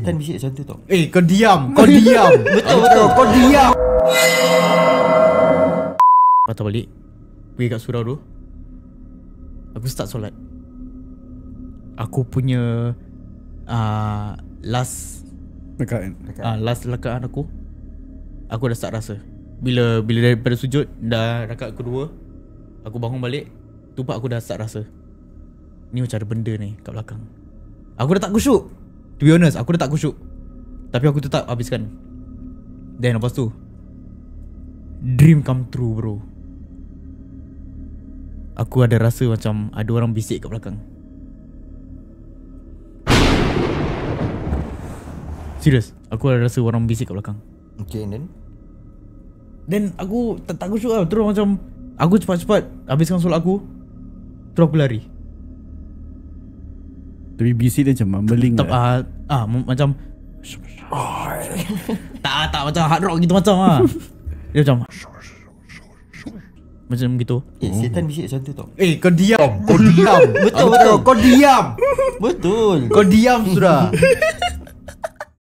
setan bisik macam tu tau. Kau diam. Kau diam. Betul. Kau diam. Patah balik, pergi kat surau tu. Aku start solat. Aku punya last rakaat aku dah start rasa. Bila daripada sujud dah rakaat kedua, aku bangun balik, tupak aku dah start rasa ni macam ada benda ni kat belakang. Aku dah tak khusyuk. To be honest, aku dah tak khusyuk, tapi aku tetap habiskan. Then lepas tu dream come true bro. Aku ada rasa macam ada orang bisik kat belakang. Serius, aku ada rasa orang bisik kat belakang. Okay, Then aku tak khusyuk lah. Terus macam aku cepat-cepat habiskan solat aku, terus aku lari. Tapi bisik dia macam mumbling macam tak macam hard rock gitu macam lah. Dia macam gitu. Setan bisik macam tu tau. Kau diam. Kau diam. Betul. Kau diam. Betul. Kau diam sudah.